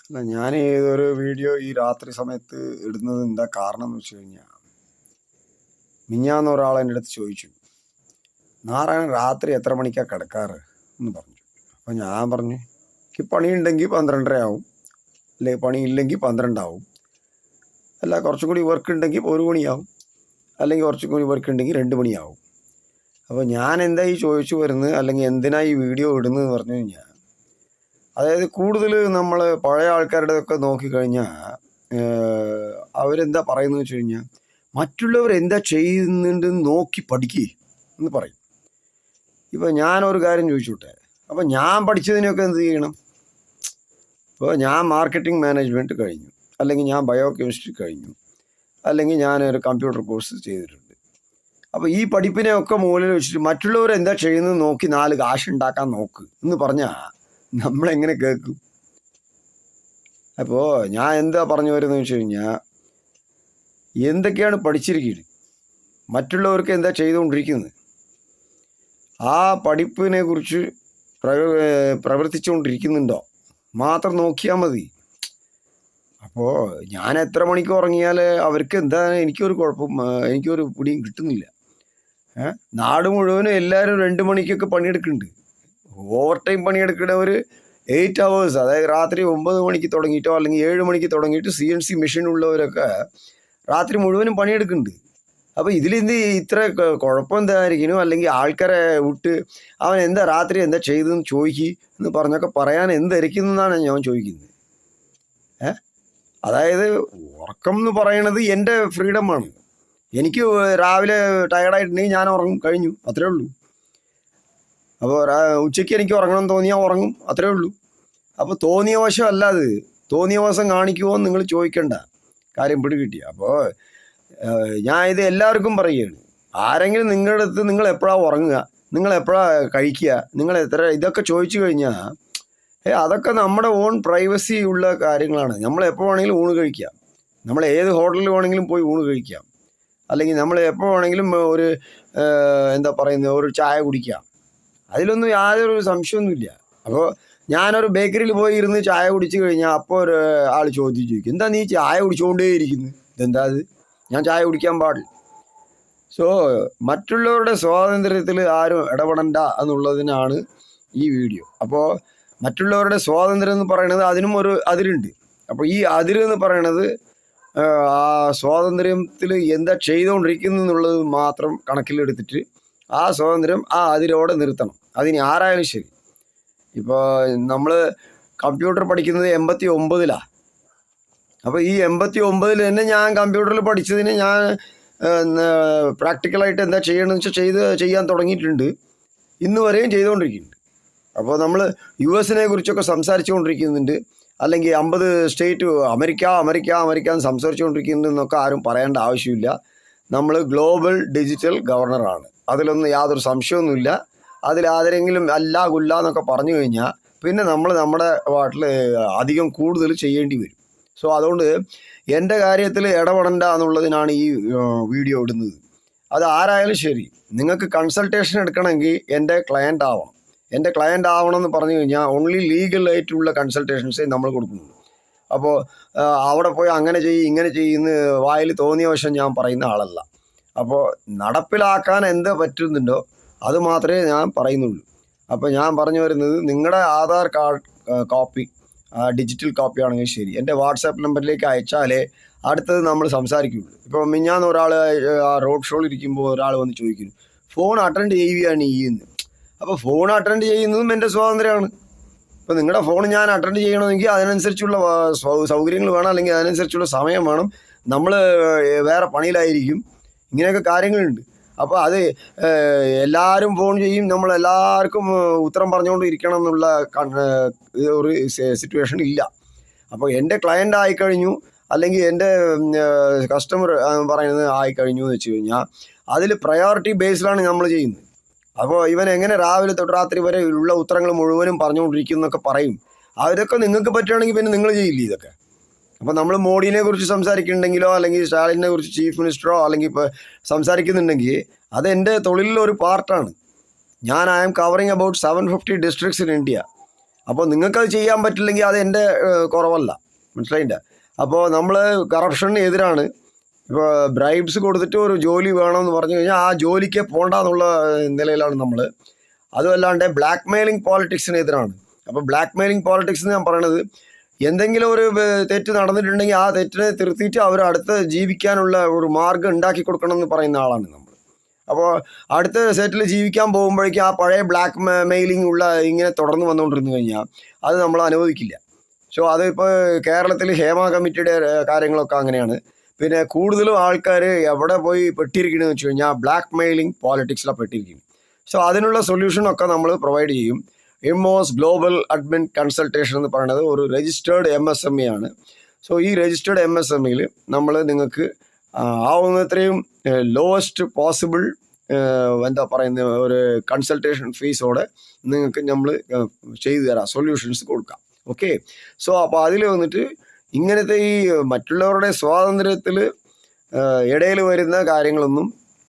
അല്ല, ഞാൻ ഏതൊരു വീഡിയോ ഈ രാത്രി സമയത്ത് ഇടുന്നത് എന്താ കാരണം എന്ന് വെച്ച് കഴിഞ്ഞാൽ, മിഞ്ഞാന്ന് ഒരാൾ എൻ്റെ അടുത്ത് ചോദിച്ചു, നാരായണൻ രാത്രി എത്ര മണിക്കാണ് കിടക്കാറ് എന്ന് പറഞ്ഞു. അപ്പം ഞാൻ പറഞ്ഞു, എനിക്ക് പണിയുണ്ടെങ്കിൽ 12:30 ആവും, അല്ലെങ്കിൽ പണിയില്ലെങ്കിൽ 12 ആവും, അല്ല കുറച്ചും കൂടി വർക്ക് ഉണ്ടെങ്കിൽ 1 മണിയാവും, അല്ലെങ്കിൽ കുറച്ചും കൂടി വർക്ക് ഉണ്ടെങ്കിൽ 2 മണിയാവും. അപ്പോൾ ഞാൻ എന്താ ഈ ചോദിച്ചു വരുന്നത്, അല്ലെങ്കിൽ എന്തിനാ ഈ വീഡിയോ ഇടുന്നതെന്ന് പറഞ്ഞു കഴിഞ്ഞാൽ, അതായത് കൂടുതൽ നമ്മൾ പഴയ ആൾക്കാരുടെ ഒക്കെ നോക്കിക്കഴിഞ്ഞാൽ അവരെന്താ പറയുന്നത് വെച്ച് കഴിഞ്ഞാൽ, മറ്റുള്ളവർ എന്താ ചെയ്യുന്നുണ്ടെന്ന് നോക്കി പഠിക്കുക എന്ന് പറയും. ഇപ്പോൾ ഞാനൊരു കാര്യം ചോദിച്ചോട്ടെ, അപ്പോൾ ഞാൻ പഠിച്ചതിനൊക്കെ എന്ത് ചെയ്യണം? ഇപ്പോൾ ഞാൻ മാർക്കറ്റിംഗ് മാനേജ്മെൻറ്റ് കഴിഞ്ഞു, അല്ലെങ്കിൽ ഞാൻ ബയോ കെമിസ്ട്രി കഴിഞ്ഞു, അല്ലെങ്കിൽ ഞാനൊരു കമ്പ്യൂട്ടർ കോഴ്സ് ചെയ്തിട്ടുണ്ട്. അപ്പോൾ ഈ പഠിപ്പിനെയൊക്കെ മുകളിൽ വെച്ചിട്ട് മറ്റുള്ളവർ എന്താ ചെയ്യുന്നത് നോക്കി 4 കാശ് ഉണ്ടാക്കാൻ നോക്ക് എന്ന് പറഞ്ഞാൽ നമ്മളെങ്ങനെ കേൾക്കും? അപ്പോൾ ഞാൻ എന്താ പറഞ്ഞു വരുന്നത് വെച്ച് കഴിഞ്ഞാൽ, എന്തൊക്കെയാണ് പഠിച്ചിരിക്കുന്നത്, മറ്റുള്ളവർക്ക് എന്താ ചെയ്തുകൊണ്ടിരിക്കുന്നത്, ആ പഠിപ്പിനെ കുറിച്ച് പ്രവർത്തിച്ചുകൊണ്ടിരിക്കുന്നുണ്ടോ മാത്രം നോക്കിയാൽ മതി. അപ്പോൾ ഞാൻ എത്ര മണിക്ക് ഉറങ്ങിയാൽ അവർക്ക് എന്താ, എനിക്കൊരു കുഴപ്പം, എനിക്കൊരു പിടിയും കിട്ടുന്നില്ല. നാട് മുഴുവനും എല്ലാവരും 2 മണിക്കൊക്കെ പണിയെടുക്കുന്നുണ്ട്. ഓവർ ടൈം പണിയെടുക്കുന്നവർ 8 hours, അതായത് രാത്രി 9 മണിക്ക് തുടങ്ങിയിട്ടോ അല്ലെങ്കിൽ 7 മണിക്ക് തുടങ്ങിയിട്ട് CNC മെഷീൻ ഉള്ളവരൊക്കെ രാത്രി മുഴുവനും പണിയെടുക്കുന്നുണ്ട്. അപ്പോൾ ഇതിലെന്ത് ഇത്ര കുഴപ്പം എന്തായിരിക്കണം? അല്ലെങ്കിൽ ആൾക്കാരെ വിട്ട് അവൻ എന്താ രാത്രി എന്താ ചെയ്തതെന്ന് ചോദിക്കുക എന്ന് പറഞ്ഞൊക്കെ പറയാൻ എന്തായിരിക്കുന്നതാണ് ഞാൻ ചോദിക്കുന്നത്. അതായത് ഉറക്കം എന്ന് പറയണത് എൻ്റെ ഫ്രീഡമാണ്. എനിക്ക് രാവിലെ ടയർഡായിട്ടുണ്ടെങ്കിൽ ഞാൻ ഉറങ്ങും, കഴിഞ്ഞു, അത്രേ ഉള്ളൂ. അപ്പോൾ ഉച്ചയ്ക്ക് എനിക്ക് ഉറങ്ങണം തോന്നിയാൽ ഉറങ്ങും, അത്രേ ഉള്ളൂ. അപ്പോൾ തോന്നിയ വശം അല്ലാതെ തോന്നിയ വശം കാണിക്കുമോ എന്ന് നിങ്ങൾ ചോദിക്കണ്ട, കാര്യം പിടികിട്ടി. അപ്പോൾ ഞാൻ ഇത് എല്ലാവർക്കും പറയുകയാണ്, ആരെങ്കിലും നിങ്ങളുടെ അടുത്ത് നിങ്ങൾ എപ്പോഴാണ് ഉറങ്ങുക, നിങ്ങൾ എപ്പോഴാണ് കഴിക്കുക, നിങ്ങൾ ഇതൊക്കെ ചോദിച്ചു കഴിഞ്ഞാൽ അതൊക്കെ നമ്മുടെ ഓൺ പ്രൈവസി ഉള്ള കാര്യങ്ങളാണ്. നമ്മൾ എപ്പോൾ വേണമെങ്കിലും ഊണ് കഴിക്കാം, നമ്മൾ ഏത് ഹോട്ടലിൽ വേണമെങ്കിലും പോയി ഊണ് കഴിക്കാം, അല്ലെങ്കിൽ നമ്മൾ എപ്പോൾ വേണമെങ്കിലും ഒരു എന്താ പറയുന്നത് ഒരു ചായ കുടിക്കാം, അതിലൊന്നും യാതൊരു സംശയമൊന്നുമില്ല. അപ്പോൾ ഞാനൊരു ബേക്കറിയിൽ പോയി ഇരുന്ന് ചായ കുടിച്ചു കഴിഞ്ഞാൽ അപ്പോൾ ഒരു ആൾ ചോദിക്കും, എന്താ നീ ചായ കുടിച്ചുകൊണ്ടേ ഇരിക്കുന്നു, ഇതെന്താ അത്, ഞാൻ ചായ കുടിക്കാൻ പാടില്ല. സോ മറ്റുള്ളവരുടെ സ്വാതന്ത്ര്യത്തിൽ ആരും ഇടപെടണ്ട എന്നുള്ളതിനാണ് ഈ വീഡിയോ. അപ്പോൾ മറ്റുള്ളവരുടെ സ്വാതന്ത്ര്യം എന്ന് പറയുന്നത് അതിനും ഒരു അതിരുണ്ട്. അപ്പോൾ ഈ അതിരെന്ന് പറയണത് ആ സ്വാതന്ത്ര്യത്തിൽ എന്താ ചെയ്തുകൊണ്ടിരിക്കുന്നു എന്നുള്ളത് മാത്രം കണക്കിലെടുത്തിട്ട് ആ സ്വാതന്ത്ര്യം ആ അതിരോടെ നിർത്തണം. അതിന് ആരായാലും ശരി. ഇപ്പോൾ നമ്മൾ കമ്പ്യൂട്ടർ പഠിക്കുന്നത് 89-ലാണ്. അപ്പോൾ ഈ 89-ൽ തന്നെ ഞാൻ കമ്പ്യൂട്ടറിൽ പഠിച്ചതിന് ഞാൻ പ്രാക്ടിക്കലായിട്ട് എന്താ ചെയ്യണമെന്ന് വെച്ചാൽ ചെയ്യാൻ തുടങ്ങിയിട്ടുണ്ട്, ഇന്ന് വരെയും ചെയ്തുകൊണ്ടിരിക്കുന്നുണ്ട്. അപ്പോൾ നമ്മൾ US കുറിച്ചൊക്കെ സംസാരിച്ചുകൊണ്ടിരിക്കുന്നുണ്ട്, അല്ലെങ്കിൽ 50 സ്റ്റേറ്റ് അമേരിക്ക എന്ന് സംസാരിച്ചുകൊണ്ടിരിക്കുന്നുണ്ടെന്നൊക്കെ ആരും പറയേണ്ട ആവശ്യമില്ല. നമ്മൾ ഗ്ലോബൽ ഡിജിറ്റൽ ഗവർണറാണ്, അതിലൊന്നും യാതൊരു സംശയമൊന്നുമില്ല. അതിലാരെങ്കിലും അല്ല ഗുല്ല എന്നൊക്കെ പറഞ്ഞു കഴിഞ്ഞാൽ പിന്നെ നമ്മൾ നമ്മുടെ പാട്ടിൽ അധികം കൂടുതൽ ചെയ്യേണ്ടി വരും. സോ അതുകൊണ്ട് എൻ്റെ കാര്യത്തിൽ ഇടപെടണ്ട എന്നുള്ളതിനാണ് ഈ വീഡിയോ ഇടുന്നത്. അത് ആരായാലും ശരി, നിങ്ങൾക്ക് കൺസൾട്ടേഷൻ എടുക്കണമെങ്കിൽ എൻ്റെ ക്ലയൻ്റ് ആവണം. എൻ്റെ ക്ലയൻ്റ് ആവണമെന്ന് പറഞ്ഞു കഴിഞ്ഞാൽ ഓൺലി ലീഗലായിട്ടുള്ള കൺസൾട്ടേഷൻസേ നമ്മൾ കൊടുക്കുന്നുള്ളൂ. അപ്പോൾ അവിടെ പോയി അങ്ങനെ ഇങ്ങനെ ചെയ്യുന്ന വായിൽ തോന്നിയ വശം ഞാൻ പറയുന്ന ആളല്ല. അപ്പോൾ നടപ്പിലാക്കാൻ എന്ത് പറ്റുന്നുണ്ടോ അത് മാത്രമേ ഞാൻ പറയുന്നുള്ളൂ. അപ്പോൾ ഞാൻ പറഞ്ഞു വരുന്നത്, നിങ്ങളുടെ Aadhaar card copy digital copy ആണെങ്കിൽ ശരി എൻ്റെ വാട്സാപ്പ് നമ്പറിലേക്ക് അയച്ചാലേ അടുത്തത് നമ്മൾ സംസാരിക്കുകയുള്ളൂ. ഇപ്പോൾ മിഞ്ഞാന്ന് ഒരാൾ റോഡ് ഷോയിൽ ഇരിക്കുമ്പോൾ ഒരാൾ വന്ന് ചോദിക്കുന്നു, ഫോൺ അറ്റൻഡ് ചെയ്യുകയാണ് ചെയ്യുന്നത്. അപ്പോൾ ഫോൺ അറ്റൻഡ് ചെയ്യുന്നതും എൻ്റെ സ്വാതന്ത്ര്യമാണ്. ഇപ്പോൾ നിങ്ങളുടെ ഫോൺ ഞാൻ അറ്റൻഡ് ചെയ്യണമെങ്കിൽ അതിനനുസരിച്ചുള്ള സൗകര്യങ്ങൾ വേണം, അല്ലെങ്കിൽ അതിനനുസരിച്ചുള്ള സമയം വേണം. നമ്മൾ വേറെ പണിയിലായിരിക്കും, ഇങ്ങനെയൊക്കെ കാര്യങ്ങളുണ്ട്. അപ്പോൾ അത് എല്ലാവരും ഫോൺ ചെയ്യും, നമ്മളെല്ലാവർക്കും ഉത്തരം പറഞ്ഞുകൊണ്ട് ഇരിക്കണം എന്നുള്ള ഒരു സിറ്റുവേഷൻ ഇല്ല. അപ്പോൾ എൻ്റെ ക്ലയൻ്റ് ആയിക്കഴിഞ്ഞു, അല്ലെങ്കിൽ എൻ്റെ കസ്റ്റമർ പറയുന്നത് ആയിക്കഴിഞ്ഞു എന്ന് വെച്ച് കഴിഞ്ഞാൽ അതിൽ പ്രയോറിറ്റി ബേസിലാണ് നമ്മൾ ചെയ്യുന്നത്. അപ്പോൾ ഇവൻ എങ്ങനെ രാവിലെ തൊട്ട് രാത്രി വരെ ഉള്ള ഉത്തരങ്ങൾ മുഴുവനും പറഞ്ഞുകൊണ്ടിരിക്കും എന്നൊക്കെ പറയും. അതൊക്കെ നിങ്ങൾക്ക് പറ്റുകയാണെങ്കിൽ പിന്നെ നിങ്ങൾ ചെയ്യില്ലേ ഇതൊക്കെ? അപ്പോൾ നമ്മൾ മോഡിനെ കുറിച്ച് സംസാരിക്കുന്നുണ്ടെങ്കിലോ അല്ലെങ്കിൽ സ്റ്റാലിനെ കുറിച്ച് ചീഫ് മിനിസ്റ്ററോ അല്ലെങ്കിൽ ഇപ്പോൾ സംസാരിക്കുന്നുണ്ടെങ്കിൽ അത് എൻ്റെ തൊഴിലിലൊരു പാർട്ടാണ്. I am covering about 750 districts in India. അപ്പോൾ നിങ്ങൾക്കത് ചെയ്യാൻ പറ്റില്ലെങ്കിൽ അത് എൻ്റെ കുറവല്ല, മനസ്സിലായില്ല. അപ്പോൾ നമ്മൾ കറപ്ഷന് എതിരാണ്. ഇപ്പോൾ ബ്രൈബ്സ് കൊടുത്തിട്ട് ഒരു ജോലി വേണമെന്ന് പറഞ്ഞു കഴിഞ്ഞാൽ ആ ജോലിക്ക് പോകണ്ടെന്നുള്ള നിലയിലാണ് നമ്മൾ. അതുമല്ലാണ്ട് ബ്ലാക്ക് മെയിലിംഗ് പോളിറ്റിക്സിനെതിരാണ്. അപ്പോൾ ബ്ലാക്ക് മെയിലിംഗ് പോളിറ്റിക്സ് എന്ന് ഞാൻ പറയണത്, എന്തെങ്കിലും ഒരു തെറ്റ് നടന്നിട്ടുണ്ടെങ്കിൽ ആ തെറ്റിനെ തിരുത്തിയിട്ട് അവർ അടുത്ത് ജീവിക്കാനുള്ള ഒരു മാർഗ്ഗം ഉണ്ടാക്കി കൊടുക്കണം എന്ന് പറയുന്ന ആളാണ് നമ്മൾ. അപ്പോൾ അടുത്ത സെറ്റിൽ ജീവിക്കാൻ പോകുമ്പോഴേക്കും ആ പഴയ ബ്ലാക്ക് മെയിലിംഗ് ഉള്ള ഇങ്ങനെ തുടർന്ന് വന്നുകൊണ്ടിരുന്നു കഴിഞ്ഞാൽ അത് നമ്മൾ അനുവദിക്കില്ല. സോ അതിപ്പോൾ കേരളത്തിൽ ഹേമ കമ്മിറ്റിയുടെ കാര്യങ്ങളൊക്കെ അങ്ങനെയാണ്. പിന്നെ കൂടുതലും ആൾക്കാർ എവിടെ പോയി പെട്ടിരിക്കണമെന്ന് വെച്ച് കഴിഞ്ഞാൽ ബ്ലാക്ക് മെയിലിംഗ് പോളിറ്റിക്സിലാണ് പെട്ടിരിക്കുന്നത്. സോ അതിനുള്ള സൊല്യൂഷനൊക്കെ നമ്മൾ പ്രൊവൈഡ് ചെയ്യും. എംഒഎസ് ഗ്ലോബൽ അഡ്മിൻ കൺസൾട്ടേഷൻ എന്ന് പറയുന്നത് ഒരു രജിസ്റ്റേർഡ് MSME ആണ്. സോ ഈ രജിസ്റ്റേർഡ് MSMEയിൽ നമ്മൾ നിങ്ങൾക്ക് ആവുന്നത്രയും ലോവസ്റ്റ് പോസിബിൾ എന്താ പറയുന്ന ഒരു കൺസൾട്ടേഷൻ ഫീസോടെ നിങ്ങൾക്ക് നമ്മൾ ചെയ്തു തരാം, സൊല്യൂഷൻസ് കൊടുക്കാം. ഓക്കെ. സോ അപ്പോൾ അതിൽ വന്നിട്ട് ഇങ്ങനത്തെ ഈ മറ്റുള്ളവരുടെ സ്വാതന്ത്ര്യത്തിൽ ഇടയിൽ വരുന്ന കാര്യങ്ങളൊന്നും